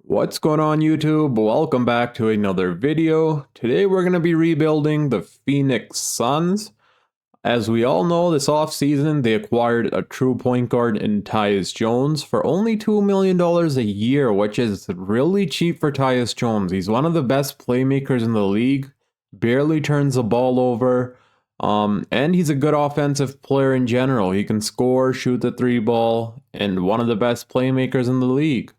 What's going on YouTube? Welcome back to another video. Today we're going to be rebuilding the Phoenix Suns. As we all know, this offseason they acquired a true point guard in Tyus Jones for only $2 million a year, which is really cheap for Tyus Jones. He's one of the best playmakers in the league, barely turns the ball over, and he's a good offensive player in general. He can score, shoot the three ball, and one of the best playmakers in the league.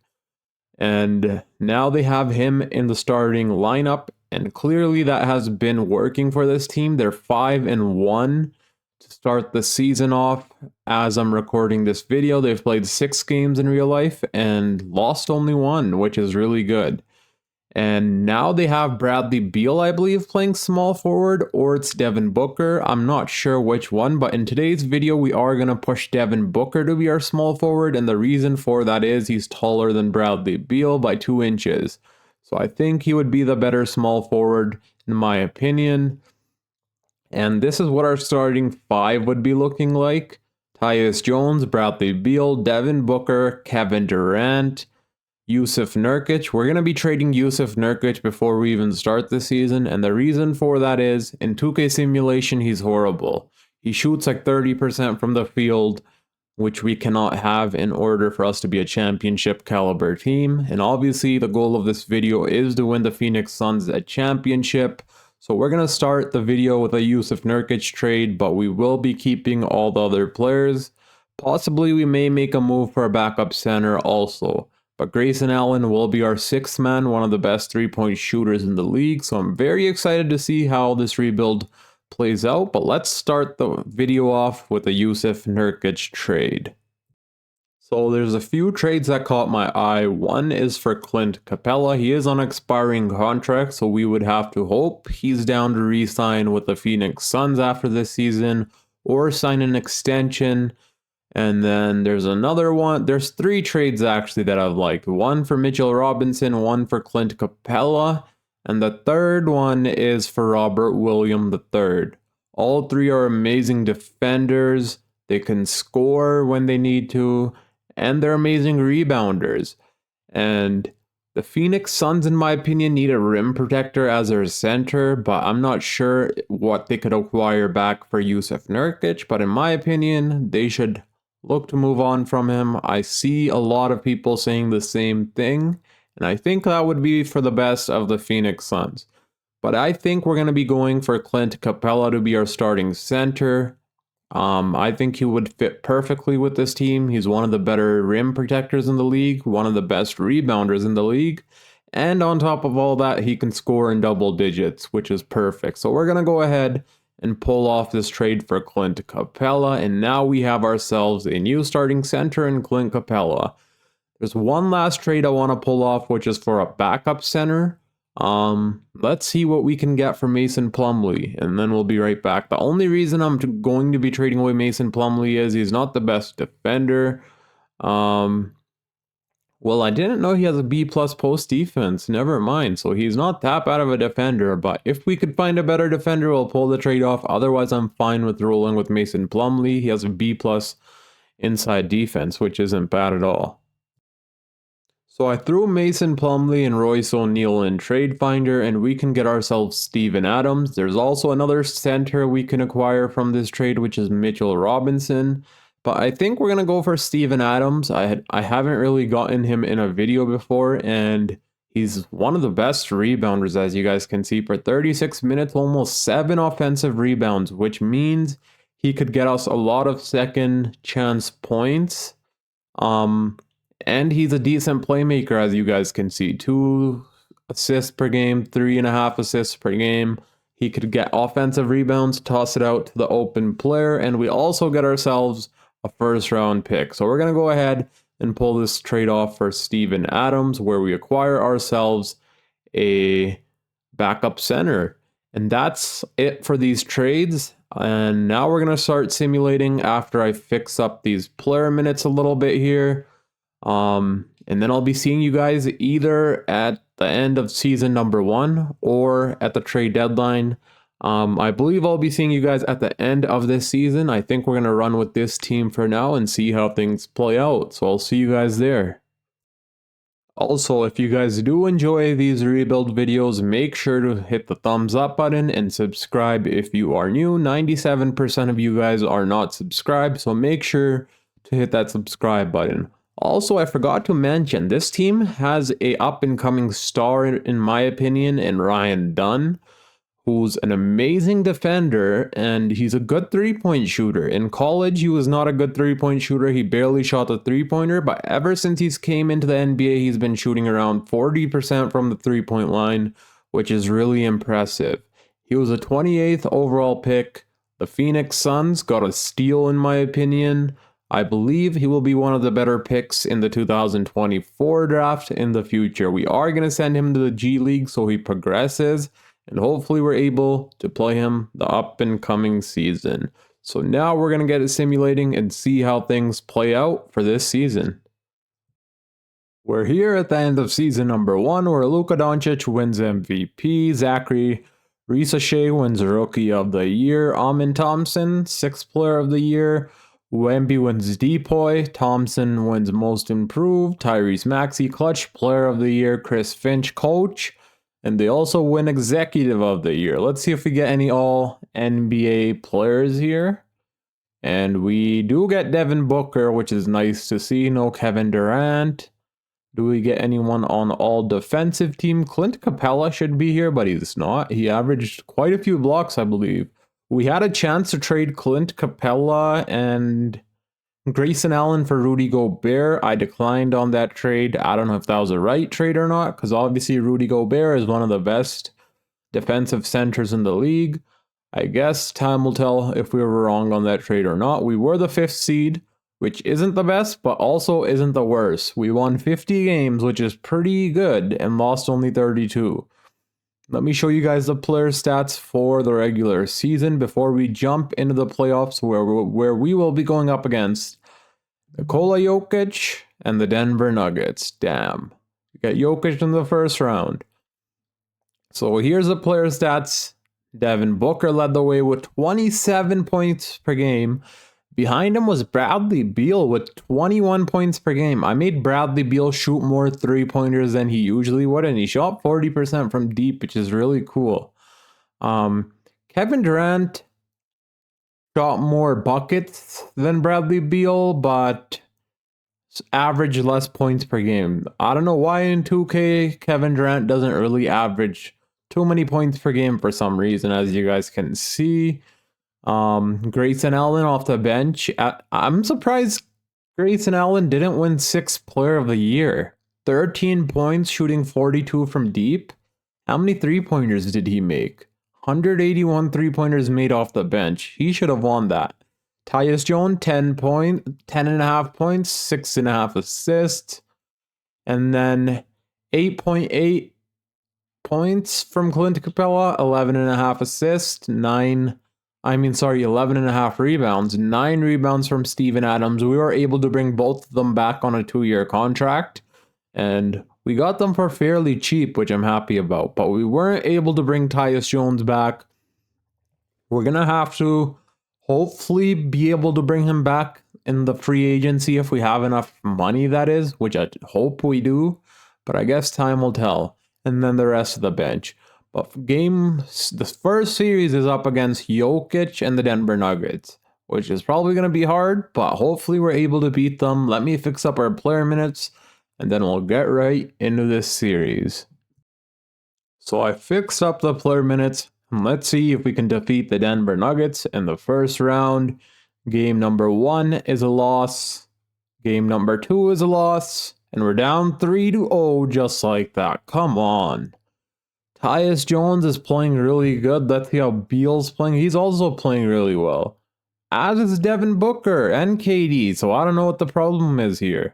And now they have him in the starting lineup, and clearly that has been working for this team. They're 5-1 to start the season off. As I'm recording this video, they've played 6 games in real life and lost only 1, which is really good. And now they have Bradley Beal, I believe, playing small forward, or it's Devin Booker. I'm not sure which one, but in today's video, we are going to push Devin Booker to be our small forward. And the reason for that is he's taller than Bradley Beal by 2 inches. So I think he would be the better small forward, in my opinion. And this is what our starting 5 would be looking like. Tyus Jones, Bradley Beal, Devin Booker, Kevin Durant, Jusuf Nurkic. We're going to be trading Jusuf Nurkic before we even start the season, and the reason for that is, in 2K simulation, he's horrible. He shoots like 30% from the field, which we cannot have in order for us to be a championship caliber team. And obviously, the goal of this video is to win the Phoenix Suns a championship. So we're going to start the video with a Jusuf Nurkic trade, but we will be keeping all the other players. Possibly we may make a move for a backup center also. But Grayson Allen will be our 6th man, one of the best 3-point shooters in the league. So I'm very excited to see how this rebuild plays out. But let's start the video off with a Jusuf Nurkic trade. So there's a few trades that caught my eye. One is for Clint Capella. He is on an expiring contract, so we would have to hope he's down to re-sign with the Phoenix Suns after this season or sign an extension. And then there's another one. There's 3 trades actually that I've liked. One for Mitchell Robinson, one for Clint Capella, and the third one is for Robert Williams III. All 3 are amazing defenders. They can score when they need to, and they're amazing rebounders. And the Phoenix Suns, in my opinion, need a rim protector as their center, but I'm not sure what they could acquire back for Jusuf Nurkic. But in my opinion, they should look to move on from him. I see a lot of people saying the same thing, and I think that would be for the best of the Phoenix Suns. But I think we're going to be going for Clint Capella to be our starting center. I think he would fit perfectly with this team. He's one of the better rim protectors in the league, one of the best rebounders in the league, and on top of all that, he can score in double digits, which is perfect. So we're going to go ahead and pull off this trade for Clint Capella, and now we have ourselves a new starting center in Clint Capella. There's one last trade I want to pull off, which is for a backup center. Let's see what we can get for Mason Plumlee, and then we'll be right back. The only reason I'm going to be trading away Mason Plumlee is he's not the best defender. Well, I didn't know he has a B+ post defense. Never mind. So he's not that bad of a defender, but if we could find a better defender, we'll pull the trade off. Otherwise, I'm fine with rolling with Mason Plumlee. He has a B+ inside defense, which isn't bad at all. So I threw Mason Plumlee and Royce O'Neal in Trade Finder, and we can get ourselves Steven Adams. There's also another center we can acquire from this trade, which is Mitchell Robinson. But I think we're going to go for Steven Adams. I haven't really gotten him in a video before, and he's one of the best rebounders, as you guys can see. For 36 minutes, almost 7 offensive rebounds, which means he could get us a lot of second chance points. And he's a decent playmaker, as you guys can see. 2 assists per game, 3.5 assists per game. He could get offensive rebounds, toss it out to the open player, and we also get ourselves a first-round pick. So we're going to go ahead and pull this trade off for Steven Adams, where we acquire ourselves a backup center. And that's it for these trades. And now we're going to start simulating after I fix up these player minutes a little bit here. And then I'll be seeing you guys either at the end of season number 1 or at the trade deadline. I believe I'll be seeing you guys at the end of this season. I think we're going to run with this team for now and see how things play out. So I'll see you guys there. Also, if you guys do enjoy these rebuild videos, make sure to hit the thumbs up button and subscribe if you are new. 97% of you guys are not subscribed, so make sure to hit that subscribe button. Also, I forgot to mention, this team has a up-and-coming star, in my opinion, in Ryan Dunn, who's an amazing defender, and he's a good three-point shooter. In college, he was not a good three-point shooter. He barely shot the three-pointer, but ever since he's came into the NBA, he's been shooting around 40% from the three-point line, which is really impressive. He was a 28th overall pick. The Phoenix Suns got a steal, in my opinion. I believe he will be one of the better picks in the 2024 draft in the future. We are going to send him to the G League so he progresses, and hopefully we're able to play him the up and coming season. So now we're going to get it simulating and see how things play out for this season. We're here at the end of season number 1 where Luka Doncic wins MVP, Zachary Risachet wins Rookie of the Year, Amin Thompson, 6th Player of the Year, Wemby wins Depoy, Thompson wins Most Improved, Tyrese Maxey Clutch Player of the Year, Chris Finch Coach, and they also win Executive of the Year. Let's see if we get any all NBA players here. And we do get Devin Booker, which is nice to see. No Kevin Durant. Do we get anyone on all defensive team? Clint Capella should be here, but he's not. He averaged quite a few blocks, I believe. We had a chance to trade Clint Capella and Grayson Allen for Rudy Gobert. I declined on that trade. I don't know if that was a right trade or not, because obviously Rudy Gobert is one of the best defensive centers in the league. I guess time will tell if we were wrong on that trade or not. We were the 5th seed, which isn't the best, but also isn't the worst. We won 50 games, which is pretty good, and lost only 32. Let me show you guys the player stats for the regular season before we jump into the playoffs where we will be going up against Nikola Jokic and the Denver Nuggets. Damn. We got Jokic in the first round. So here's the player stats. Devin Booker led the way with 27 points per game. Behind him was Bradley Beal with 21 points per game. I made Bradley Beal shoot more three-pointers than he usually would, and he shot 40% from deep, which is really cool. Kevin Durant shot more buckets than Bradley Beal, but averaged less points per game. I don't know why in 2K Kevin Durant doesn't really average too many points per game for some reason, as you guys can see. Grayson Allen off the bench. I'm surprised Grayson Allen didn't win 6th Player of the Year. 13 points, shooting 42 from deep. How many three-pointers did he make? 181 three-pointers made off the bench. He should have won that. Tyus Jones, 10.5 points, 6.5 assists. And then 8.8 points from Clint Capella, 11.5 assists, 11.5 rebounds, 9 rebounds from Steven Adams. We were able to bring both of them back on a 2-year contract, and we got them for fairly cheap, which I'm happy about, but we weren't able to bring Tyus Jones back. We're going to have to hopefully be able to bring him back in the free agency if we have enough money, that is, which I hope we do, but I guess time will tell. And then the rest of the bench. But the first series is up against Jokic and the Denver Nuggets, which is probably going to be hard, but hopefully we're able to beat them. Let me fix up our player minutes, and then we'll get right into this series. So I fixed up the player minutes, and let's see if we can defeat the Denver Nuggets in the first round. Game number 1 is a loss. Game number 2 is a loss. And we're down 3-0 just like that. Come on. Tyus Jones is playing really good. Let's see how Beal's playing. He's also playing really well. As is Devin Booker and KD. So I don't know what the problem is here.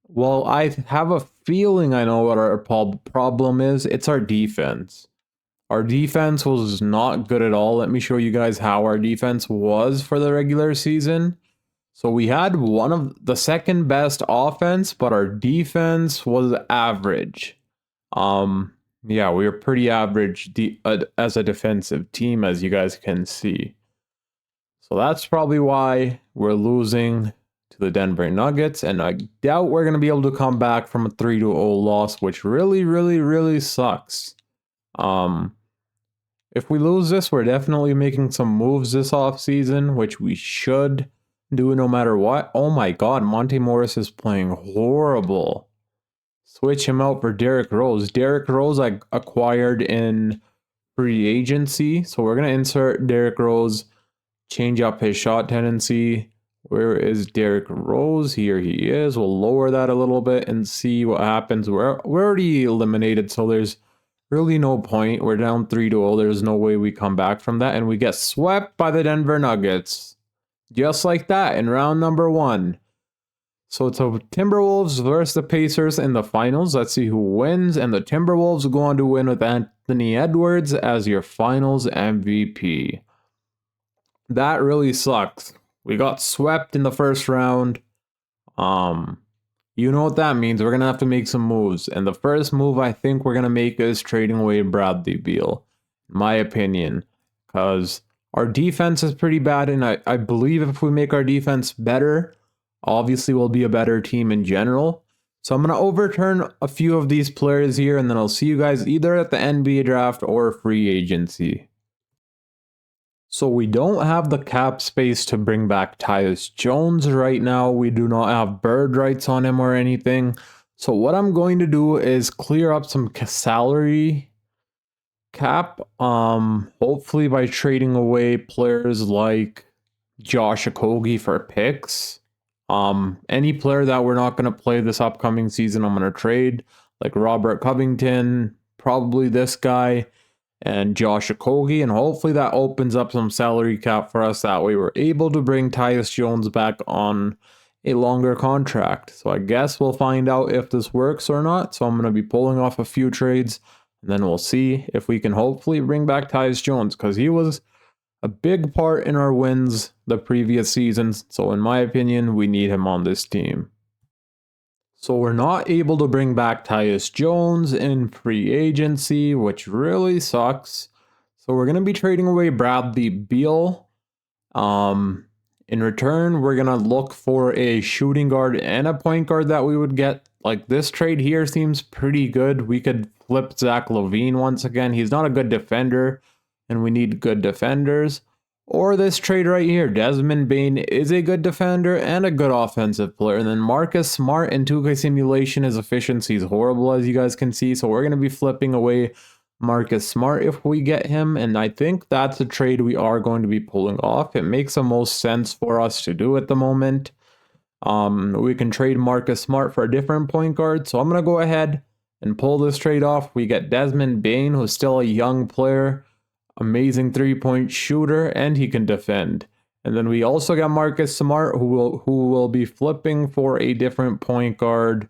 Well, I have a feeling I know what our problem is. It's our defense. Our defense was not good at all. Let me show you guys how our defense was for the regular season. So we had one of the second best offense, but our defense was average. Yeah, we were pretty average as a defensive team, as you guys can see. So that's probably why we're losing to the Denver Nuggets, and I doubt we're going to be able to come back from a 3-0 loss, which really sucks. If we lose this, we're definitely making some moves this offseason, which we should do no matter what. Oh my god, Monte Morris is playing horrible. Switch him out for Derrick Rose. Derrick Rose I acquired in free agency, so we're going to insert Derrick Rose, change up his shot tendency. Where is Derrick Rose? Here he is. We'll lower that a little bit and see what happens. We're already eliminated, so there's really no point. We're down 3-0. There's no way we come back from that, and we get swept by the Denver Nuggets. Just like that in round number 1. So it's the Timberwolves versus the Pacers in the finals. Let's see who wins, and the Timberwolves go on to win with Anthony Edwards as your finals MVP. That really sucks. We got swept in the first round. You know what that means. We're going to have to make some moves. And the first move I think we're going to make is trading away Bradley Beal, in my opinion. Because our defense is pretty bad, and I believe if we make our defense better, obviously we'll be a better team in general. So I'm going to overturn a few of these players here, and then I'll see you guys either at the NBA draft or free agency. So we don't have the cap space to bring back Tyus Jones right now. We do not have bird rights on him or anything. So what I'm going to do is clear up some salary cap. Hopefully by trading away players like Josh Okogie for picks. Any player that we're not going to play this upcoming season, I'm going to trade. Like Robert Covington, probably this guy, and Josh Okogie, and hopefully that opens up some salary cap for us. That way we're able to bring Tyus Jones back on a longer contract. So I guess we'll find out if this works or not. So I'm going to be pulling off a few trades, and then we'll see if we can hopefully bring back Tyus Jones, because he was a big part in our wins the previous seasons. So in my opinion, we need him on this team. So we're not able to bring back Tyus Jones in free agency, which really sucks. So we're going to be trading away Bradley Beal. In return, we're going to look for a shooting guard and a point guard that we would get. Like, this trade here seems pretty good. We could flip Zach LaVine once again. He's not a good defender, and we need good defenders. Or this trade right here, Desmond Bane is a good defender and a good offensive player. And then Marcus Smart in 2K Simulation, his efficiency is horrible, as you guys can see. So we're going to be flipping away Marcus Smart if we get him. And I think that's a trade we are going to be pulling off. It makes the most sense for us to do at the moment. We can trade Marcus Smart for a different point guard. So I'm going to go ahead and pull this trade off. We get Desmond Bane, who's still a young player. Amazing three-point shooter, and he can defend. And then we also got Marcus Smart, who will be flipping for a different point guard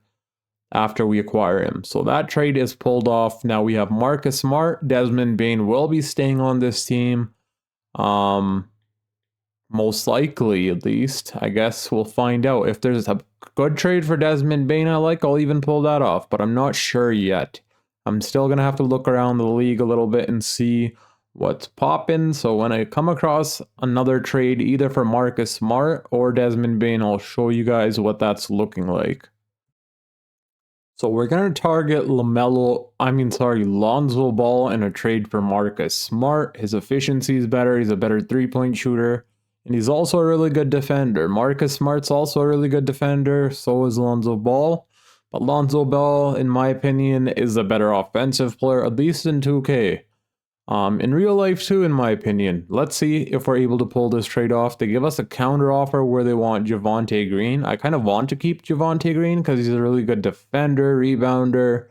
after we acquire him. So that trade is pulled off. Now we have Marcus Smart. Desmond Bane will be staying on this team. Most likely, at least. I guess we'll find out. If there's a good trade for Desmond Bane I'll even pull that off, but I'm not sure yet. I'm still going to have to look around the league a little bit and see what's poppin'. So when I come across another trade, either for Marcus Smart or Desmond Bane, I'll show you guys what that's looking like. So we're going to target Lonzo Ball in a trade for Marcus Smart. His efficiency is better. He's a better three-point shooter. And he's also a really good defender. Marcus Smart's also a really good defender. So is Lonzo Ball. But Lonzo Ball, in my opinion, is a better offensive player, at least in 2K. In real life too, in my opinion. Let's see if we're able to pull this trade off. They give us a counter offer where they want Javonte Green. I kind of want to keep Javonte Green because he's a really good defender, rebounder,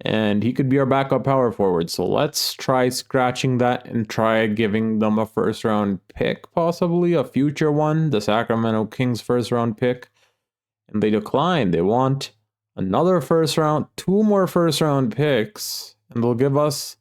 and he could be our backup power forward. So let's try scratching that and try giving them a first round pick, possibly a future one, the Sacramento Kings first round pick. And they decline. They want another first round, 2 more first round picks, and they'll give us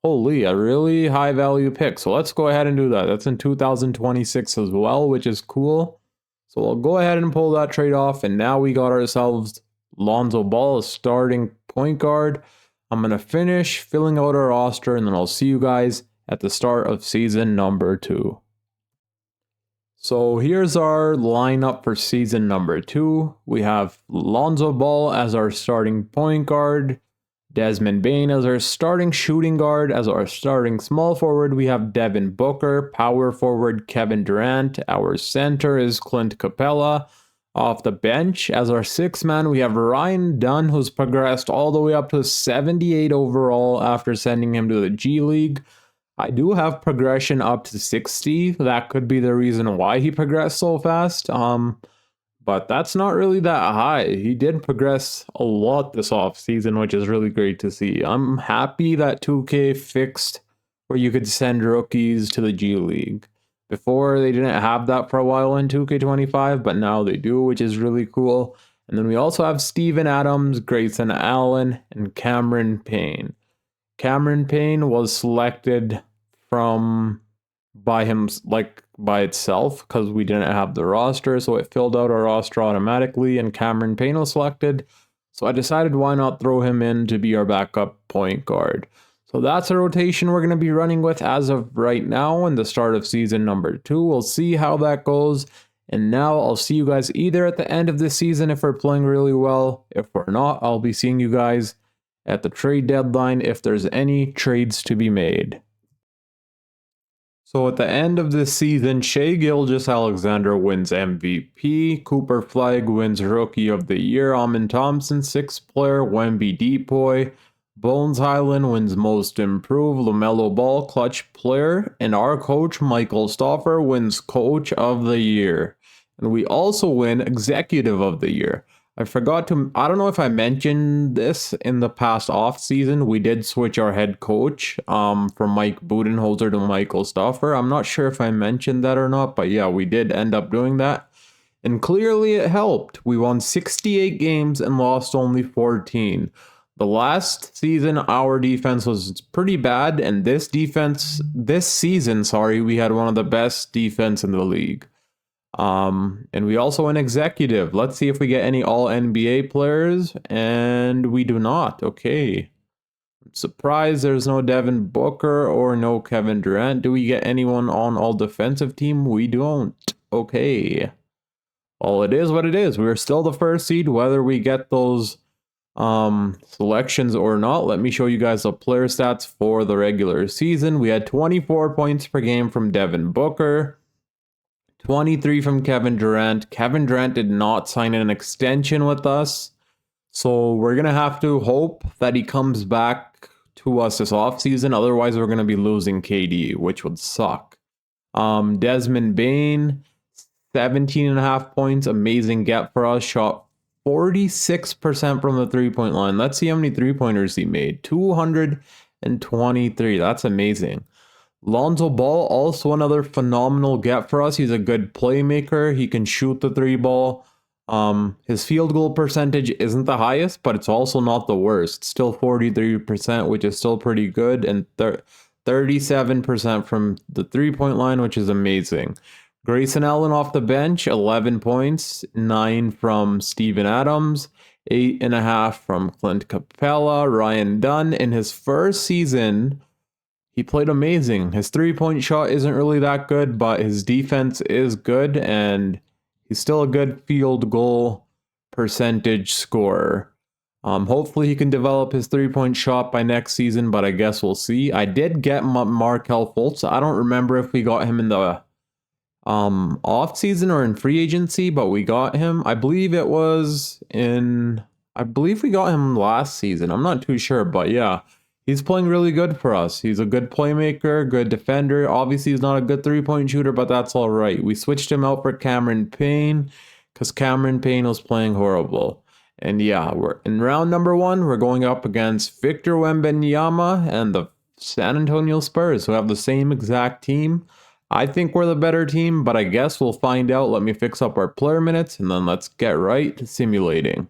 a really high value pick. So let's go ahead and do that. That's in 2026 as well, which is cool. So we'll go ahead and pull that trade off. And now we got ourselves Lonzo Ball, a starting point guard. I'm going to finish filling out our roster, and then I'll see you guys at the start of season number 2. So here's our lineup for season number 2. We have Lonzo Ball as our starting point guard, Desmond Bane as our starting shooting guard. As our starting small forward, we have Devin Booker. Power forward, Kevin Durant. Our center is Clint Capella. Off the bench, as our sixth man, we have Ryan Dunn, who's progressed all the way up to 78 overall after sending him to the G League. I do have progression up to 60. That could be the reason why he progressed so fast. But that's not really that high. He did progress a lot this offseason, which is really great to see. I'm happy that 2K fixed where you could send rookies to the G League. Before, they didn't have that for a while in 2K25, but now they do, which is really cool. And then we also have Steven Adams, Grayson Allen, and Cameron Payne. Cameron Payne was selected from by itself because we didn't have the roster, so it filled out our roster automatically, and Cameron Payne was selected. So I decided why not throw him in to be our backup point guard. So that's a rotation we're going to be running with as of right now in the start of season number 2. We'll see how that goes. And now I'll see you guys either at the end of this season if we're playing really well. If we're not, I'll be seeing you guys at the trade deadline if there's any trades to be made. So at the end of this season, Shai Gilgeous-Alexander wins MVP, Cooper Flagg wins Rookie of the Year, Amin Thompson, 6th player, Wemby Depoy, Bones Highland wins Most Improved, LaMelo Ball, Clutch Player, and our coach, Michael Stauffer, wins Coach of the Year. And we also win Executive of the Year. I don't know if I mentioned this in the past off season. We did switch our head coach from Mike Budenholzer to Michael Stauffer. I'm not sure if I mentioned that or not, but yeah, we did end up doing that. And clearly it helped. We won 68 games and lost only 14. The last season, our defense was pretty bad, and this season, we had one of the best defense in the league. And we also went executive. Let's see if we get any all NBA players, and we do not. Okay. I'm surprised there's no Devin Booker or no Kevin Durant. Do we get anyone on all defensive team? We don't. Okay. Well, it is what it is. We're still the first seed, whether we get those selections or not. Let me show you guys the player stats for the regular season. We had 24 points per game from Devin Booker, 23 from Kevin Durant. Kevin Durant did not sign an extension with us, so we're going to have to hope that he comes back to us this offseason. Otherwise, we're going to be losing KD, which would suck. Desmond Bane, 17.5 points. Amazing get for us. Shot 46% from the three-point line. Let's see how many three-pointers he made. 223. That's amazing. Lonzo Ball, also another phenomenal get for us. He's a good playmaker. He can shoot the three ball. His field goal percentage isn't the highest, but it's also not the worst. It's still 43%, which is still pretty good, and 37% from the three-point line, which is amazing. Grayson Allen off the bench, 11 points, 9 from Steven Adams, 8.5 from Clint Capella. Ryan Dunn, in his first season, he played amazing. His three-point shot isn't really that good, but his defense is good, and he's still a good field goal percentage scorer. Hopefully he can develop his three-point shot by next season, but I guess we'll see. I did get Markelle Fultz. I don't remember if we got him in the off season or in free agency, but we got him. I believe we got him last season. I'm not too sure, but yeah, he's playing really good for us. He's a good playmaker, good defender. Obviously, he's not a good three-point shooter, but that's all right. We switched him out for Cameron Payne because Cameron Payne was playing horrible. And yeah, we're in round number 1. We're going up against Victor Wembanyama and the San Antonio Spurs, who have the same exact team. I think we're the better team, but I guess we'll find out. Let me fix up our player minutes, and then let's get right to simulating.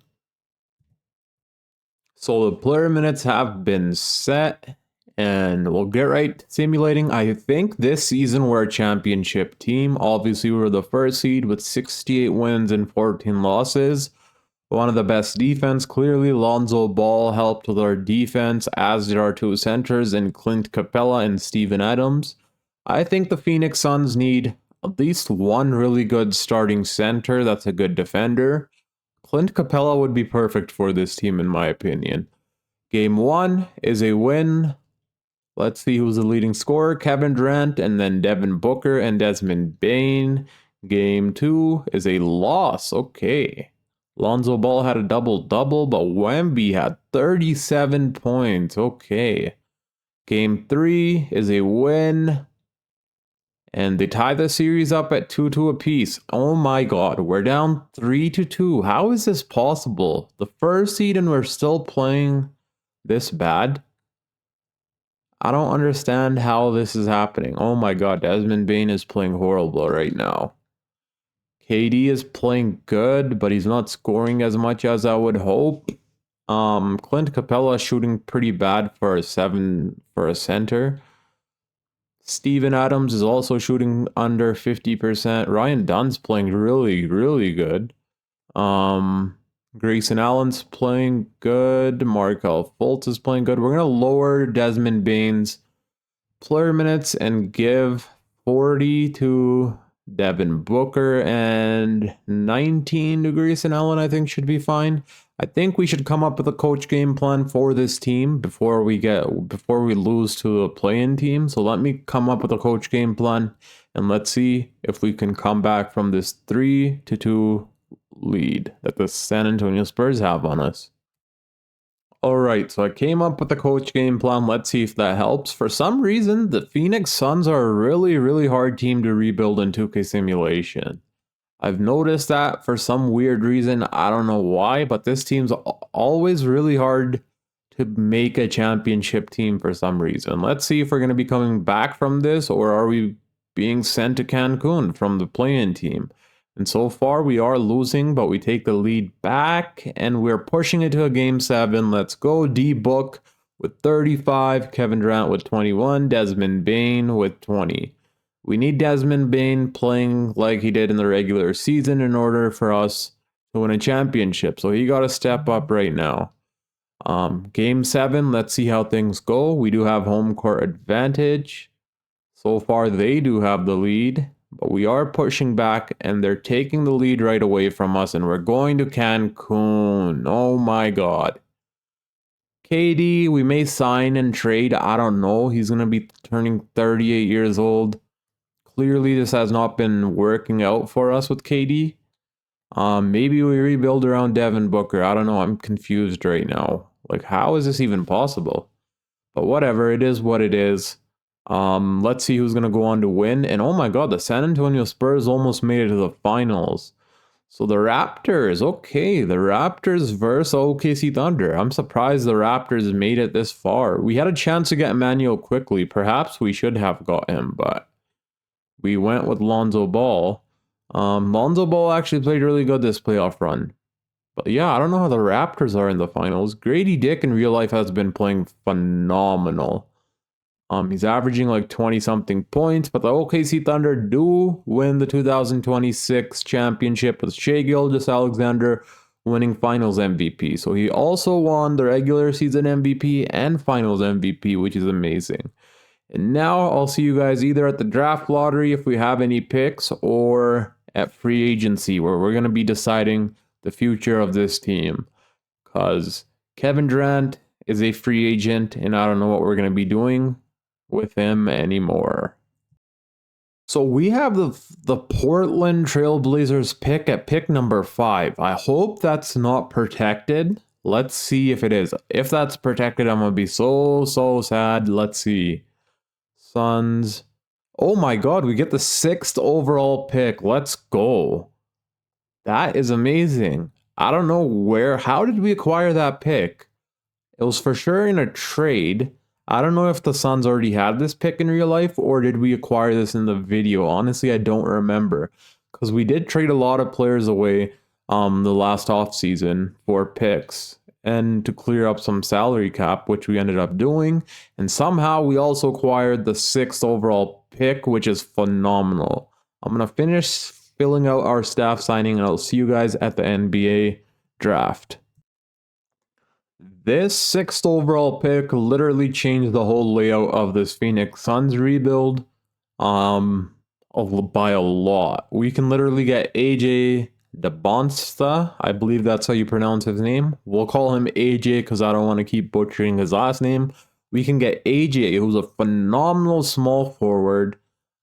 So the player minutes have been set, and we'll get right to simulating. I think this season we're a championship team. Obviously, we're the first seed with 68 wins and 14 losses. One of the best defense. Clearly, Lonzo Ball helped with our defense, as did our two centers in Clint Capella and Steven Adams. I think the Phoenix Suns need at least one really good starting center that's a good defender. Clint Capella would be perfect for this team, in my opinion. Game 1 is a win. Let's see who's the leading scorer. Kevin Durant, and then Devin Booker and Desmond Bane. Game 2 is a loss. Okay. Lonzo Ball had a double-double, but Wemby had 37 points. Okay. Game 3 is a win. And they tie the series up at 2-2 apiece. Oh my god, we're down 3-2. How is this possible? The first seed and we're still playing this bad? I don't understand how this is happening. Oh my god, Desmond Bane is playing horrible right now. KD is playing good, but he's not scoring as much as I would hope. Clint Capella is shooting pretty bad for a center. Steven Adams is also shooting under 50%. Ryan Dunn's playing really, really good. Grayson Allen's playing good. Markelle Fultz is playing good. We're going to lower Desmond Bane's player minutes and give 40 to Devin Booker and 19 to Grayson Allen, I think should be fine. I think we should come up with a coach game plan for this team before we lose to a play-in team. So let me come up with a coach game plan and let's see if we can come back from this 3-2 lead that the San Antonio Spurs have on us. Alright, so I came up with a coach game plan. Let's see if that helps. For some reason, the Phoenix Suns are a really, really hard team to rebuild in 2K Simulation. I've noticed that for some weird reason. I don't know why, but this team's always really hard to make a championship team for some reason. Let's see if we're going to be coming back from this, or are we being sent to Cancun from the play-in team? And so far we are losing, but we take the lead back and we're pushing it to a game 7. Let's go. D-Book with 35, Kevin Durant with 21, Desmond Bane with 20. We need Desmond Bane playing like he did in the regular season in order for us to win a championship. So he got to step up right now. Game 7, let's see how things go. We do have home court advantage. So far they do have the lead, but we are pushing back and they're taking the lead right away from us and we're going to Cancun. Oh my god. KD, we may sign and trade. I don't know. He's going to be turning 38 years old. Clearly, this has not been working out for us with KD. Maybe we rebuild around Devin Booker. I don't know. I'm confused right now. Like, how is this even possible? But whatever. It is what it is. Let's see who's going to go on to win. And oh my god, the San Antonio Spurs almost made it to the finals. So the Raptors. Okay, the Raptors versus OKC Thunder. I'm surprised the Raptors made it this far. We had a chance to get Emmanuel quickly. Perhaps we should have got him, but we went with Lonzo Ball. Lonzo Ball actually played really good this playoff run. But yeah, I don't know how the Raptors are in the finals. Grady Dick in real life has been playing phenomenal. He's averaging like 20-something points, but the OKC Thunder do win the 2026 championship with Shai Gilgeous-Alexander winning Finals MVP. So he also won the regular season MVP and Finals MVP, which is amazing. And now I'll see you guys either at the draft lottery if we have any picks or at free agency where we're going to be deciding the future of this team. Because Kevin Durant is a free agent and I don't know what we're going to be doing with him anymore. So we have the Portland Trailblazers pick at pick number 5. I hope that's not protected. Let's see if it is. If that's protected, I'm going to be so sad. Let's see. Suns. Oh my god, we get the 6th overall pick. Let's go. That is amazing. I don't know how did we acquire that pick? It was for sure in a trade. I don't know if the Suns already had this pick in real life or did we acquire this in the video. Honestly, I don't remember because we did trade a lot of players away the last offseason for picks and to clear up some salary cap, which we ended up doing. And somehow we also acquired the 6th overall pick, which is phenomenal. I'm going to finish filling out our staff signing and I'll see you guys at the NBA draft. This 6th overall pick literally changed the whole layout of this Phoenix Suns rebuild. by a lot. We can literally get AJ DeBonsta. I believe that's how you pronounce his name. We'll call him AJ because I don't want to keep butchering his last name. We can get AJ, who's a phenomenal small forward.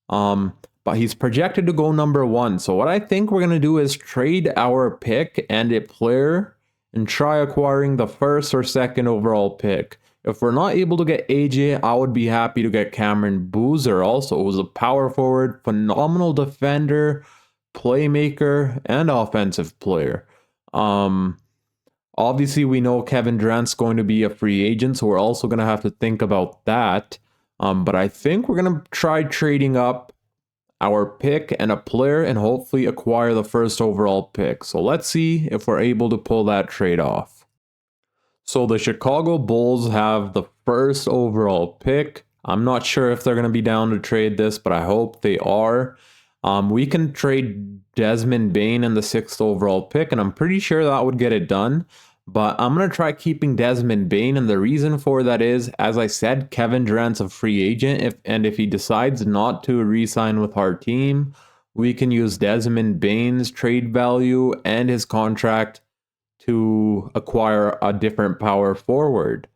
But he's projected to go number 1. So what I think we're going to do is trade our pick and a player and try acquiring the first or second overall pick. If we're not able to get AJ, I would be happy to get Cameron Boozer also, who's a power forward, phenomenal defender, playmaker, and offensive player. Obviously, we know Kevin Durant's going to be a free agent, so we're also going to have to think about that. But I think we're going to try trading up our pick and a player and hopefully acquire the first overall pick. So let's see if we're able to pull that trade off. So the Chicago Bulls have the first overall pick. I'm not sure if they're going to be down to trade this, but I hope they are. We can trade Desmond Bane in the 6th overall pick, and I'm pretty sure that would get it done. But I'm going to try keeping Desmond Bane, and the reason for that is, as I said, Kevin Durant's a free agent, if he decides not to re-sign with our team, we can use Desmond Bane's trade value and his contract to acquire a different power forward.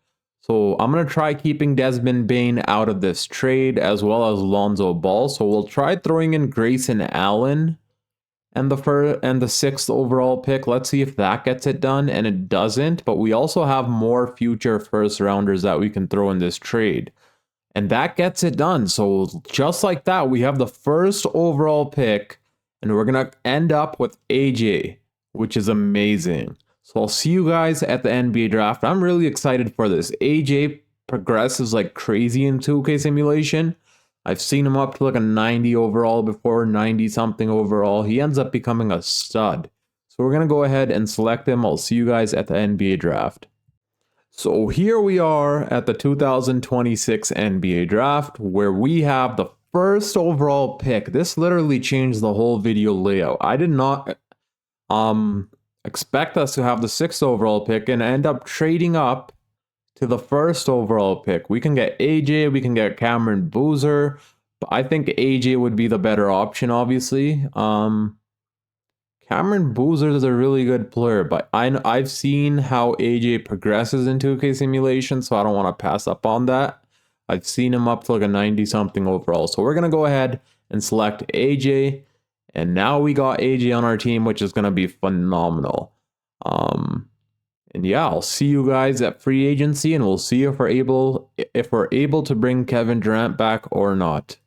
So I'm going to try keeping Desmond Bane out of this trade as well as Lonzo Ball. So we'll try throwing in Grayson Allen and the 6th overall pick. Let's see if that gets it done, and it doesn't. But we also have more future first rounders that we can throw in this trade, and that gets it done. So just like that, we have the first overall pick, and we're going to end up with AJ, which is amazing. So I'll see you guys at the NBA draft. I'm really excited for this. AJ progresses like crazy in 2K simulation. I've seen him up to like a 90 overall before, 90 something overall. He ends up becoming a stud. So we're going to go ahead and select him. I'll see you guys at the NBA draft. So here we are at the 2026 NBA draft, where we have the first overall pick. This literally changed the whole video layout. I did not expect us to have the 6th overall pick and end up trading up to the 1st overall pick. We can get AJ, we can get Cameron Boozer, but I think AJ would be the better option, obviously. Cameron Boozer is a really good player, but I've seen how AJ progresses in 2K simulation, so I don't want to pass up on that. I've seen him up to like a 90 something overall. So we're going to go ahead and select AJ. And now we got AJ on our team, which is going to be phenomenal. And yeah, I'll see you guys at free agency, and we'll see if we're able to bring Kevin Durant back or not.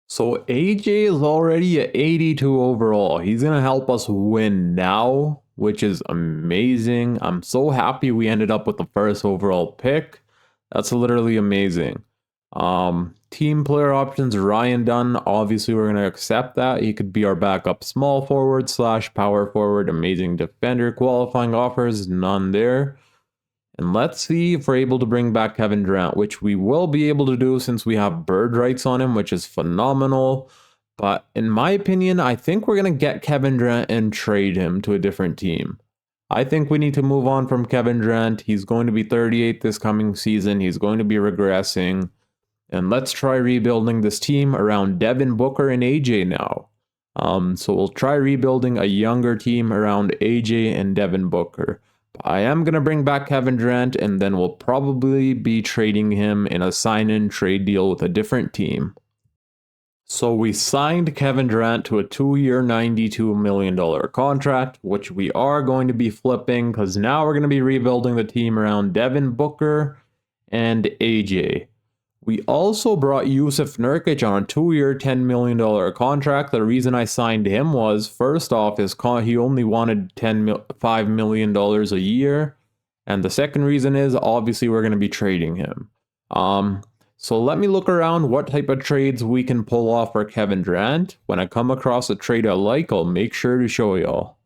So AJ is already at 82 overall. He's going to help us win now, which is amazing. I'm so happy we ended up with the first overall pick. That's literally amazing. Team player options, Ryan Dunn. Obviously, we're going to accept that. He could be our backup small forward / power forward. Amazing defender. Qualifying offers, none there. And let's see if we're able to bring back Kevin Durant, which we will be able to do since we have bird rights on him, which is phenomenal. But in my opinion, I think we're going to get Kevin Durant and trade him to a different team. I think we need to move on from Kevin Durant. He's going to be 38 this coming season. He's going to be regressing. And let's try rebuilding this team around Devin Booker and AJ now. So we'll try rebuilding a younger team around AJ and Devin Booker. I am going to bring back Kevin Durant, and then we'll probably be trading him in a sign-in trade deal with a different team. So we signed Kevin Durant to a 2-year, $92 million contract, which we are going to be flipping because now we're going to be rebuilding the team around Devin Booker and AJ. We also brought Jusuf Nurkic on a 2-year, $10 million contract. The reason I signed him was, first off, he only wanted $5 million a year. And the second reason is, obviously, we're going to be trading him. So let me look around what type of trades we can pull off for Kevin Durant. When I come across a trade I like, I'll make sure to show y'all.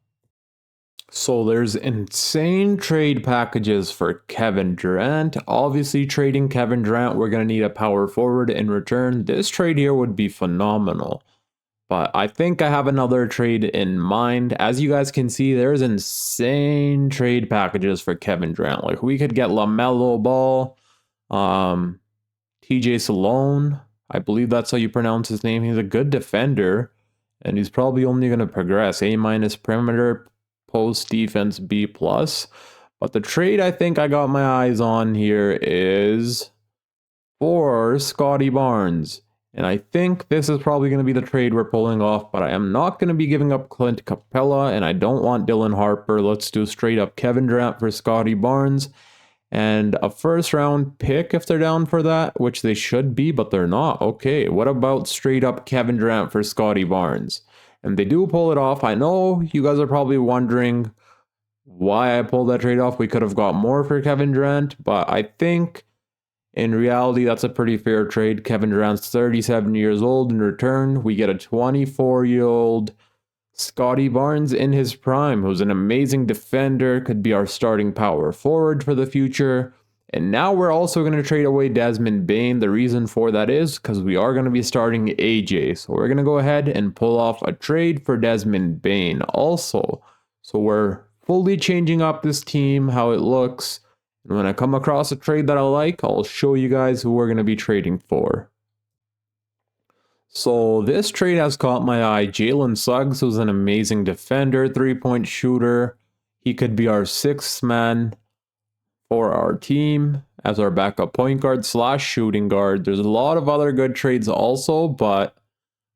So there's insane trade packages for Kevin Durant. Obviously, trading Kevin Durant, we're going to need a power forward in return. This trade here would be phenomenal. But I think I have another trade in mind. As you guys can see, there's insane trade packages for Kevin Durant. Like, we could get LaMelo Ball, TJ Salone, I believe that's how you pronounce his name. He's a good defender, and he's probably only going to progress. A- perimeter, post defense, B plus. But the trade I think I got my eyes on here is for Scotty Barnes. And I think this is probably going to be the trade we're pulling off, but I am not going to be giving up Clint Capella, and I don't want Dylan Harper. Let's do straight up Kevin Durant for Scotty Barnes, and a first round pick if they're down for that, which they should be, but they're not. Okay, what about straight up Kevin Durant for Scotty Barnes? And they do pull it off. I know you guys are probably wondering why I pulled that trade off. We could have got more for Kevin Durant, but I think in reality, that's a pretty fair trade. Kevin Durant's 37 years old. In return, we get a 24-year-old Scotty Barnes in his prime, who's an amazing defender, could be our starting power forward for the future. And now we're also going to trade away Desmond Bane. The reason for that is because we are going to be starting AJ. So we're going to go ahead and pull off a trade for Desmond Bane also. So we're fully changing up this team, how it looks. And when I come across a trade that I like, I'll show you guys who we're going to be trading for. So this trade has caught my eye. Jalen Suggs, who's an amazing defender, three-point shooter. He could be our sixth man for our team as our backup point guard / shooting guard. There's a lot of other good trades also, but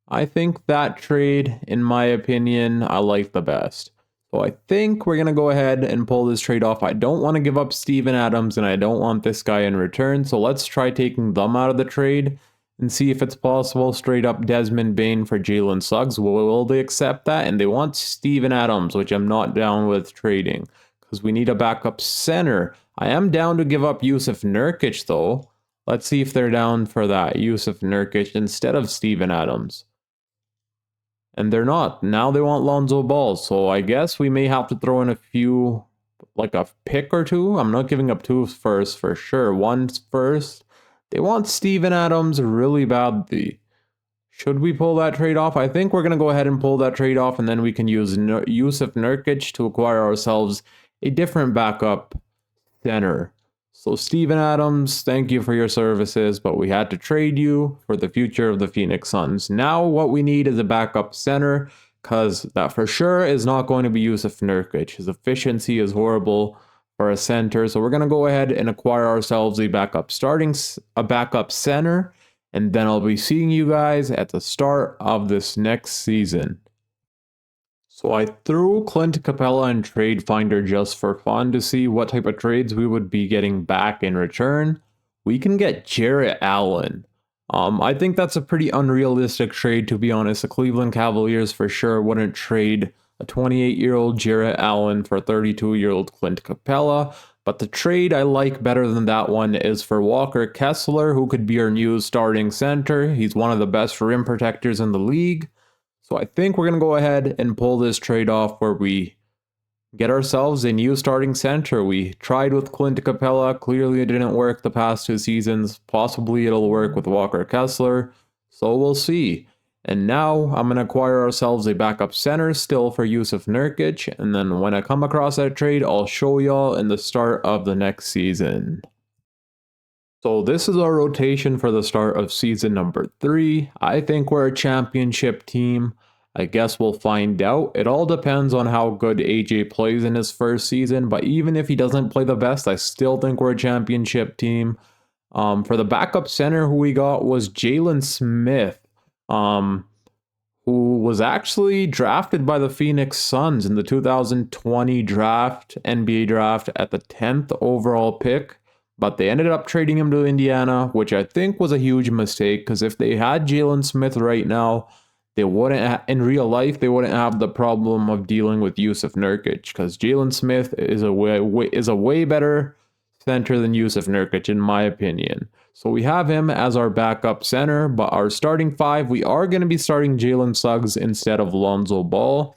I think that trade, in my opinion, I like the best. So I think we're going to go ahead and pull this trade off. I don't want to give up Steven Adams, and I don't want this guy in return. So let's try taking them out of the trade and see if it's possible. Straight up Desmond Bane for Jalen Suggs. Will they accept that? And they want Steven Adams, which I'm not down with trading because we need a backup center. I am down to give up Yusuf Nurkic, though. Let's see if they're down for that. Yusuf Nurkic instead of Steven Adams. And they're not. Now they want Lonzo Ball. So I guess we may have to throw in a few, like a pick or two. I'm not giving up 2 firsts for sure. 1 first. They want Steven Adams really badly. Should we pull that trade off? I think we're going to go ahead and pull that trade off, and then we can use Yusuf Nurkic to acquire ourselves a different backup center. So Steven Adams, thank you for your services, but we had to trade you for the future of the Phoenix Suns. Now what we need is a backup center, because that for sure is not going to be Yusuf Nurkic. His efficiency is horrible for a center, so we're going to go ahead and acquire ourselves a backup center, and then I'll be seeing you guys at the start of this next season. So I threw Clint Capella in Trade Finder just for fun to see what type of trades we would be getting back in return. We can get Jarrett Allen. I think that's a pretty unrealistic trade, to be honest. The Cleveland Cavaliers for sure wouldn't trade a 28-year-old Jarrett Allen for a 32-year-old Clint Capella. But the trade I like better than that one is for Walker Kessler, who could be our new starting center. He's one of the best rim protectors in the league. So I think we're going to go ahead and pull this trade off where we get ourselves a new starting center. We tried with Clint Capella. Clearly it didn't work the past 2 seasons. Possibly it'll work with Walker Kessler. So we'll see. And now I'm going to acquire ourselves a backup center still for Yusuf Nurkic. And then when I come across that trade, I'll show y'all in the start of the next season. So this is our rotation for the start of season number 3. I think we're a championship team. I guess we'll find out. It all depends on how good AJ plays in his first season, but even if he doesn't play the best, I still think we're a championship team. For the backup center, who we got was Jalen Smith, who was actually drafted by the Phoenix Suns in the 2020 NBA draft at the 10th overall pick. But they ended up trading him to Indiana, which I think was a huge mistake, because if they had Jalen Smith right now, they wouldn't, in real life, they wouldn't have the problem of dealing with Yusuf Nurkic, because Jalen Smith is a way better center than Yusuf Nurkic, in my opinion. So we have him as our backup center, but our starting 5, we are going to be starting Jalen Suggs instead of Lonzo Ball.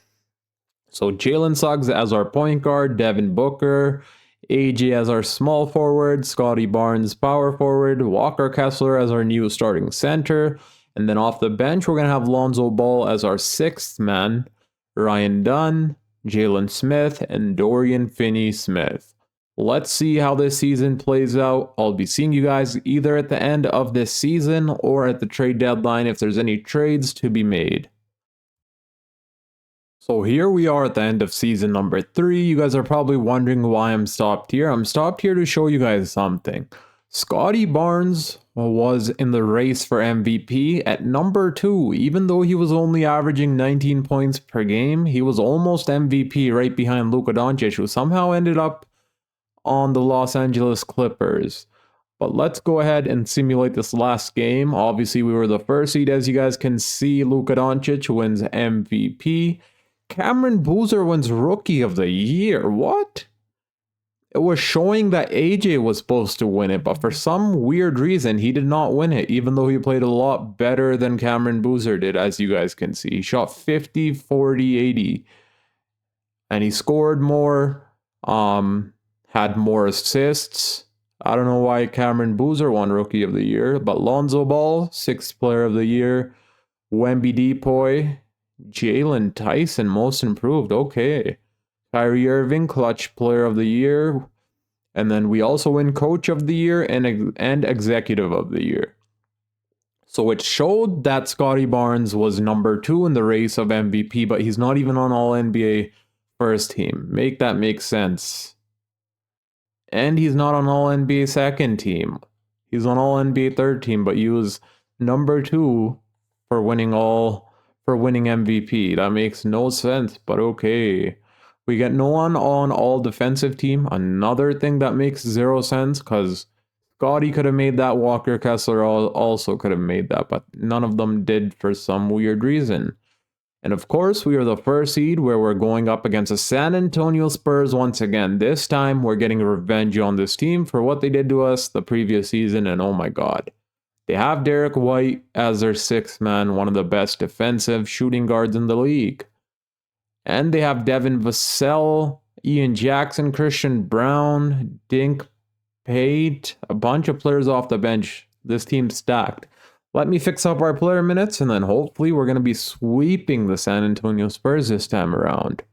So Jalen Suggs as our point guard, Devin Booker, AJ as our small forward, Scotty Barnes power forward, Walker Kessler as our new starting center, and then off the bench we're going to have Lonzo Ball as our 6th man, Ryan Dunn, Jalen Smith, and Dorian Finney-Smith. Let's see how this season plays out. I'll be seeing you guys either at the end of this season or at the trade deadline if there's any trades to be made. So here we are at the end of season number 3. You guys are probably wondering why I'm stopped here. I'm stopped here to show you guys something. Scottie Barnes was in the race for MVP at number 2. Even though he was only averaging 19 points per game, he was almost MVP right behind Luka Doncic, who somehow ended up on the Los Angeles Clippers. But let's go ahead and simulate this last game. Obviously, we were the first seed. As you guys can see, Luka Doncic wins MVP. Cameron Boozer wins Rookie of the Year. What? It was showing that AJ was supposed to win it, but for some weird reason, he did not win it, even though he played a lot better than Cameron Boozer did, as you guys can see. He shot 50, 40, 80, and he scored more, had more assists. I don't know why Cameron Boozer won Rookie of the Year, but Lonzo Ball, 6th Player of the Year. Wemby Depoy, Jalen Tyson, Most Improved. Okay. Kyrie Irving, Clutch Player of the Year. And then we also win Coach of the Year and Executive of the Year. So it showed that Scottie Barnes was number 2 in the race of MVP, but he's not even on All-NBA first team. Make that make sense. And he's not on All-NBA second team. He's on All-NBA third team, but he was number 2 for winning MVP. That makes no sense, but okay. We get no one on all defensive team. Another thing that makes 0 sense, because Scottie could have made that. Walker Kessler also could have made that, but none of them did for some weird reason. And of course, we are the first seed where we're going up against the San Antonio Spurs once again. This time, we're getting revenge on this team for what they did to us the previous season, and oh my god. They have Derek White as their 6th man, one of the best defensive shooting guards in the league. And they have Devin Vassell, Ian Jackson, Christian Brown, Dink Pate, a bunch of players off the bench. This team's stacked. Let me fix up our player minutes, and then hopefully we're going to be sweeping the San Antonio Spurs this time around.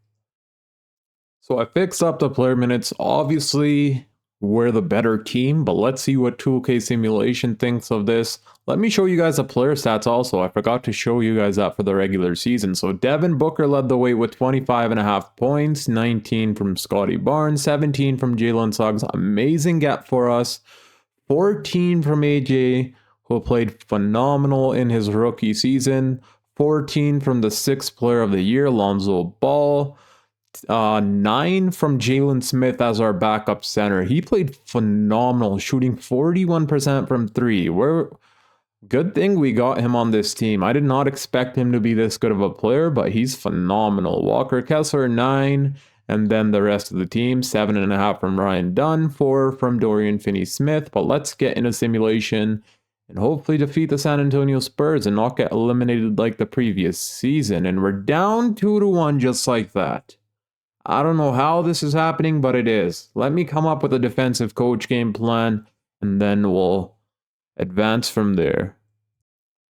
So I fixed up the player minutes. Obviously, we're the better team, but let's see what 2K Simulation thinks of this. Let me show you guys the player stats also. I forgot to show you guys that for the regular season. So Devin Booker led the way with 25.5 points, 19 from Scottie Barnes, 17 from Jalen Suggs. Amazing gap for us. 14 from AJ, who played phenomenal in his rookie season. 14 from the 6th Player of the Year, Lonzo Ball. 9 from Jalen Smith as our backup center. He played phenomenal, shooting 41% from 3. Good thing we got him on this team. I did not expect him to be this good of a player, but he's phenomenal. Walker Kessler, 9. And then the rest of the team, 7.5 from Ryan Dunn, 4 from Dorian Finney-Smith. But let's get in a simulation and hopefully defeat the San Antonio Spurs and not get eliminated like the previous season. And we're down 2-1 just like that. I don't know how this is happening, but it is. Let me come up with a defensive coach game plan, and then we'll advance from there.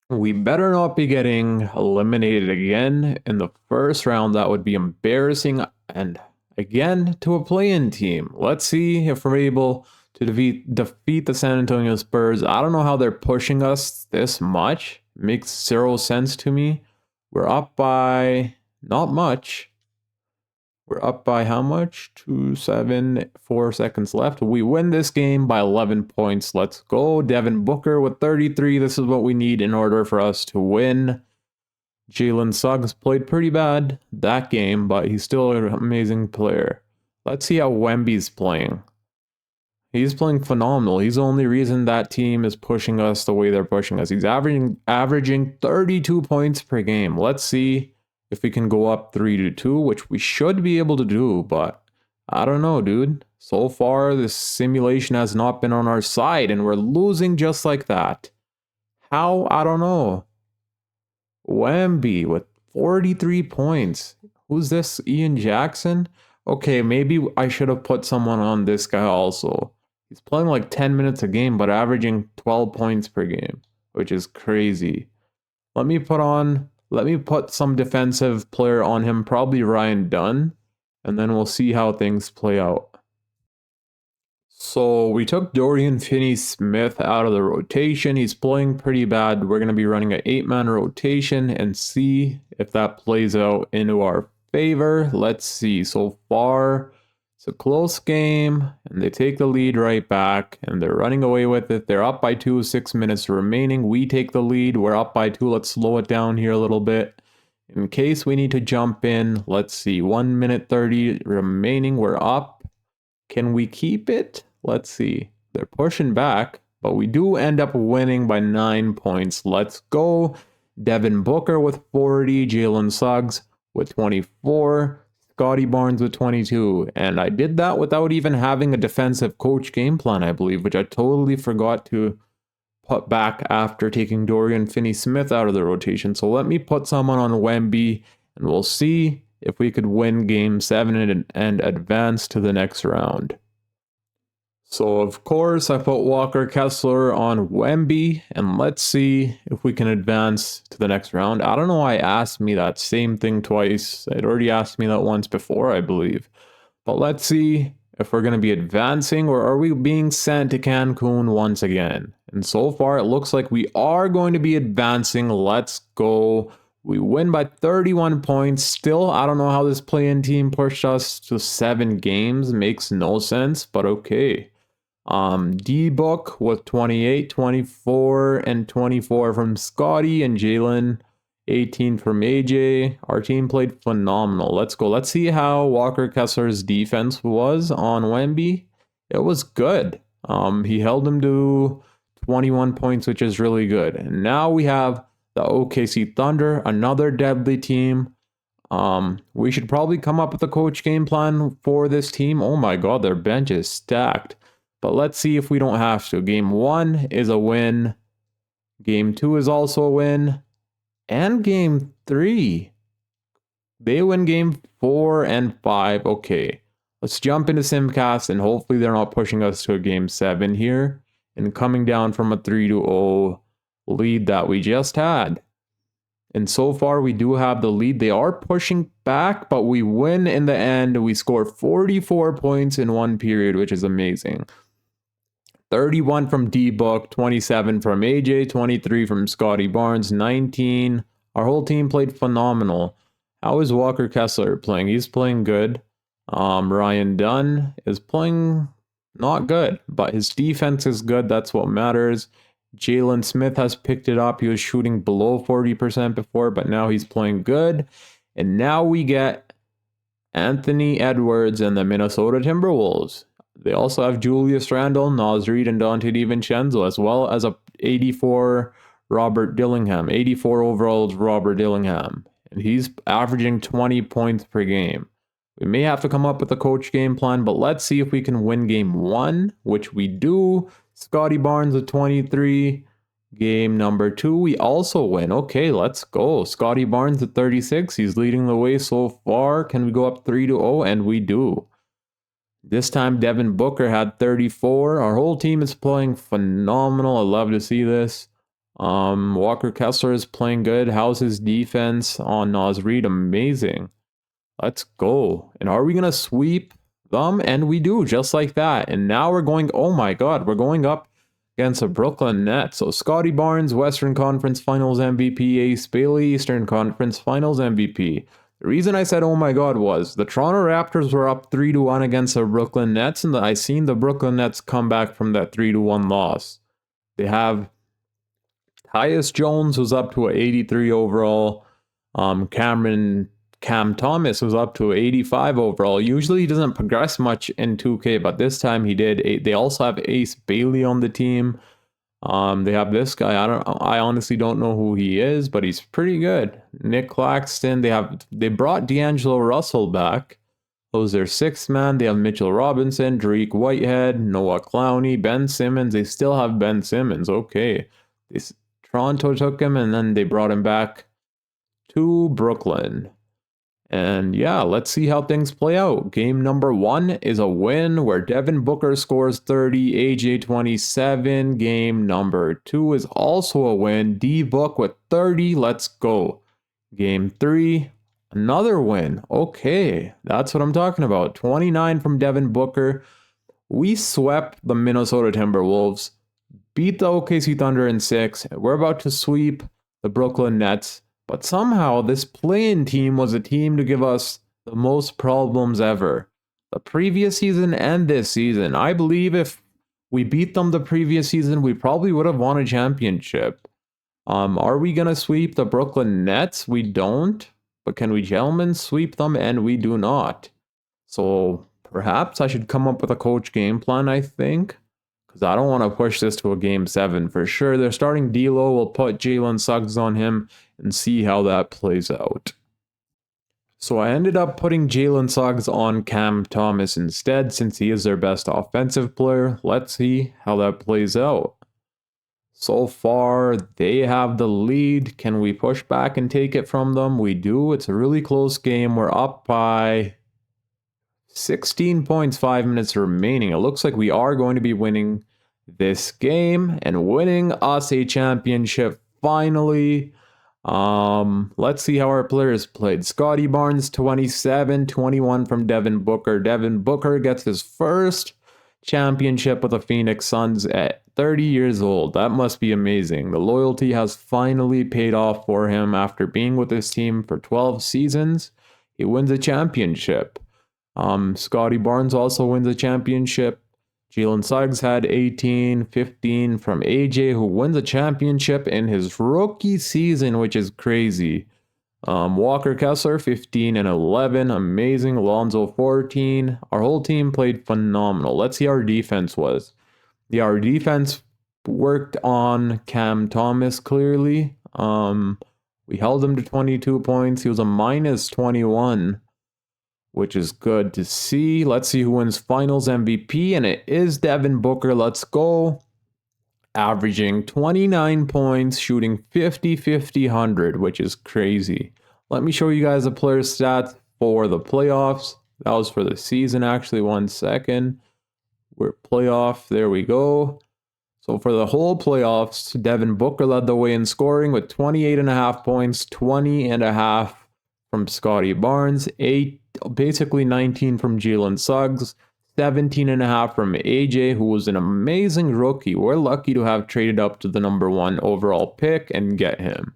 We better not be getting eliminated again in the first round. That would be embarrassing. And again, to a play-in team. Let's see if we're able to defeat the San Antonio Spurs. I don't know how they're pushing us this much. Makes 0 sense to me. We're up by not much. We're up by how much? 2-7, 4 seconds left. We win this game by 11 points. Let's go. Devin Booker with 33. This is what we need in order for us to win. Jalen Suggs played pretty bad that game, but he's still an amazing player. Let's see how Wemby's playing. He's playing phenomenal. He's the only reason that team is pushing us the way they're pushing us. He's averaging 32 points per game. Let's see if we can go up 3-2, which we should be able to do, but I don't know, dude. So far, this simulation has not been on our side, and we're losing just like that. How? I don't know. Wemby with 43 points. Who's this? Ian Jackson? Okay, maybe I should have put someone on this guy also. He's playing like 10 minutes a game, but averaging 12 points per game, which is crazy. Let me put some defensive player on him, probably Ryan Dunn, and then we'll see how things play out. So we took Dorian Finney-Smith out of the rotation. He's playing pretty bad. We're going to be running an 8-man rotation and see if that plays out into our favor. Let's see. So far, it's a close game, and they take the lead right back, and they're running away with it. They're up by 2, 6 minutes remaining. We take the lead. We're up by 2. Let's slow it down here a little bit. In case we need to jump in, let's see. 1 minute 30 remaining. We're up. Can we keep it? Let's see. They're pushing back, but we do end up winning by 9 points. Let's go. Devin Booker with 40, Jalen Suggs with 24, Scotty Barnes with 22. And I did that without even having a defensive coach game plan, I believe, which I totally forgot to put back after taking Dorian Finney-Smith out of the rotation. So let me put someone on Wemby, and we'll see if we could win game 7 and advance to the next round. So of course I put Walker Kessler on Wemby, and let's see if we can advance to the next round. I don't know why it asked me that same thing twice. It already asked me that once before, I believe. But let's see if we're going to be advancing, or are we being sent to Cancun once again? And so far it looks like we are going to be advancing. Let's go. We win by 31 points. Still, I don't know how this play-in team pushed us to 7 games. Makes no sense, but okay. D-Book with 28, 24, and 24 from Scotty, and Jalen 18 from AJ. Our team played phenomenal. Let's go. Let's see how Walker Kessler's defense was on Wemby. It was good. He held him to 21 points, which is really good. And now we have the OKC Thunder, another deadly team. We should probably come up with a coach game plan for this team. Oh my god, their bench is stacked. But let's see if we don't have to. Game 1 is a win. Game 2 is also a win. And game 3. They win game 4 and 5. Okay. Let's jump into Simcast, and hopefully they're not pushing us to a game 7 here and coming down from a 3-0 lead that we just had. And so far we do have the lead. They are pushing back, but we win in the end. We score 44 points in one period, which is amazing. 31 from D-Book, 27 from AJ, 23 from Scotty Barnes, 19. Our whole team played phenomenal. How is Walker Kessler playing? He's playing good. Ryan Dunn is playing not good, but his defense is good. That's what matters. Jalen Smith has picked it up. He was shooting below 40% before, but now he's playing good. And now we get Anthony Edwards and the Minnesota Timberwolves. They also have Julius Randle, Naz Reid, and Dante DiVincenzo, as well as a 84 Robert Dillingham. 84 overall Robert Dillingham. And he's averaging 20 points per game. We may have to come up with a coach game plan, but let's see if we can win game 1, which we do. Scotty Barnes with 23. Game number 2, we also win. Okay, let's go. Scotty Barnes at 36. He's leading the way so far. Can we go up 3-0? And we do. This time, Devin Booker had 34. Our whole team is playing phenomenal. I love to see this. Walker Kessler is playing good. How's his defense on Naz Reid? Amazing. Let's go. And are we going to sweep them? And we do, just like that. And now we're going, oh my god, we're going up against the Brooklyn Nets. So Scotty Barnes, Western Conference Finals MVP. Ace Bailey, Eastern Conference Finals MVP. The reason I said oh my god was the Toronto Raptors were up 3-1 against the Brooklyn Nets, and I seen the Brooklyn Nets come back from that 3-1 loss. They have Tyus Jones, who's up to an 83 overall. Cam Thomas was up to 85 overall. Usually he doesn't progress much in 2K, but this time he did. They also have Ace Bailey on the team. They have this guy. I honestly don't know who he is, but he's pretty good. Nick Claxton. They brought D'Angelo Russell back. Those are 6th man. They have Mitchell Robinson, Drake Whitehead, Noah Clowney, Ben Simmons. They still have Ben Simmons. Okay. Toronto took him, and then they brought him back to Brooklyn. And yeah, let's see how things play out. Game number 1 is a win where Devin Booker scores 30, AJ 27. Game number 2 is also a win. D-Book with 30. Let's go. Game 3, another win. Okay, that's what I'm talking about. 29 from Devin Booker. We swept the Minnesota Timberwolves, beat the OKC Thunder in 6, and we're about to sweep the Brooklyn Nets. But somehow, this play-in team was a team to give us the most problems ever. The previous season and this season. I believe if we beat them the previous season, we probably would have won a championship. Are we going to sweep the Brooklyn Nets? We don't. But can we, gentlemen, sweep them? And we do not. So perhaps I should come up with a coach game plan, I think. Because I don't want to push this to a game 7 for sure. They're starting D'Lo. We'll put Jalen Suggs on him and see how that plays out. So I ended up putting Jalen Suggs on Cam Thomas instead since he is their best offensive player. Let's see how that plays out. So far, they have the lead. Can we push back and take it from them? We do. It's a really close game. We're up by 16 points, 5 minutes remaining. It looks like we are going to be winning this game and winning us a championship finally. Let's see how our players played. Scotty Barnes, 27, 21 from Devin Booker. Devin Booker gets his first championship with the Phoenix Suns at 30 years old. That must be amazing. The loyalty has finally paid off for him after being with this team for 12 seasons. He wins a championship. Scotty Barnes also wins a championship. Jalen Suggs had 18, 15 from AJ, who wins a championship in his rookie season, which is crazy. Walker Kessler, 15 and 11. Amazing. Alonzo, 14. Our whole team played phenomenal. Let's see how our defense was. Yeah, our defense worked on Cam Thomas clearly. We held him to 22 points. He was a minus 21, which is good to see. Let's see who wins Finals MVP, and it is Devin Booker. Let's go. Averaging 29 points, shooting 50, 100, which is crazy. Let me show you guys the player stats for the playoffs. That was for the season, actually. 1 second. We're playoff. There we go. So for the whole playoffs, Devin Booker led the way in scoring with 28.5 points, 20.5 from Scotty Barnes, 8, basically 19 from Jalen Suggs, 17.5 from AJ, who was an amazing rookie. We're lucky to have traded up to the #1 overall pick and get him.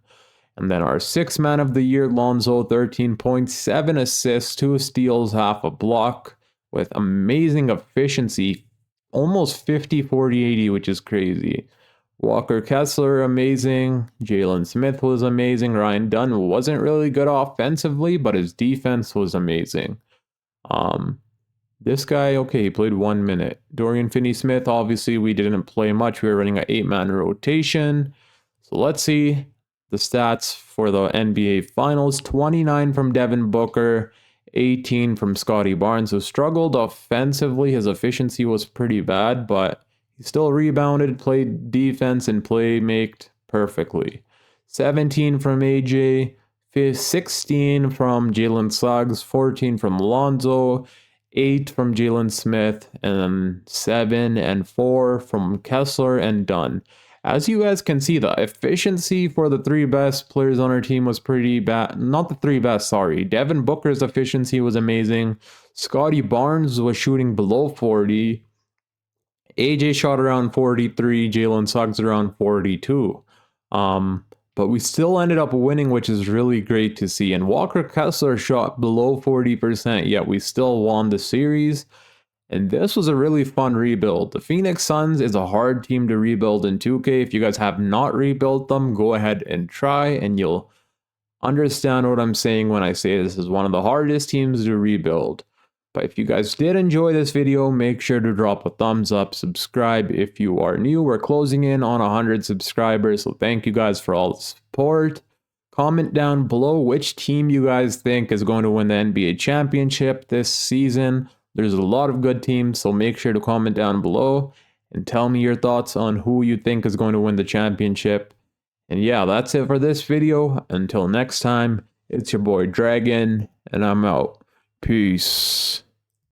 And then our 6th man of the year, Lonzo, 13 points, 7 assists, 2 steals, half a block, with amazing efficiency, almost 50, 40, 80, which is crazy. Walker Kessler, amazing. Jalen Smith was amazing. Ryan Dunn wasn't really good offensively, but his defense was amazing. This guy, okay, he played 1 minute. Dorian Finney-Smith, obviously, we didn't play much. We were running an 8-man rotation. So let's see the stats for the NBA Finals. 29 from Devin Booker, 18 from Scotty Barnes, who struggled offensively. His efficiency was pretty bad, but he still rebounded, played defense, and playmaked perfectly. 17 from AJ, 16 from Jalen Suggs, 14 from Lonzo, 8 from Jalen Smith, and then 7 and 4 from Kessler and Dunn. As you guys can see, the efficiency for the 3 best players on our team was pretty bad. Not the 3 best, sorry. Devin Booker's efficiency was amazing. Scotty Barnes was shooting below 40. AJ shot around 43. Jalen Suggs around 42. But we still ended up winning, which is really great to see. And Walker Kessler shot below 40%, yet we still won the series. And this was a really fun rebuild. The Phoenix Suns is a hard team to rebuild in 2K. If you guys have not rebuilt them, go ahead and try, and you'll understand what I'm saying when I say this is one of the hardest teams to rebuild. But if you guys did enjoy this video, make sure to drop a thumbs up, subscribe if you are new. We're closing in on 100 subscribers, so thank you guys for all the support. Comment down below which team you guys think is going to win the NBA championship this season. There's a lot of good teams, so make sure to comment down below and tell me your thoughts on who you think is going to win the championship. And yeah, that's it for this video. Until next time, it's your boy Dragon, and I'm out. Peace.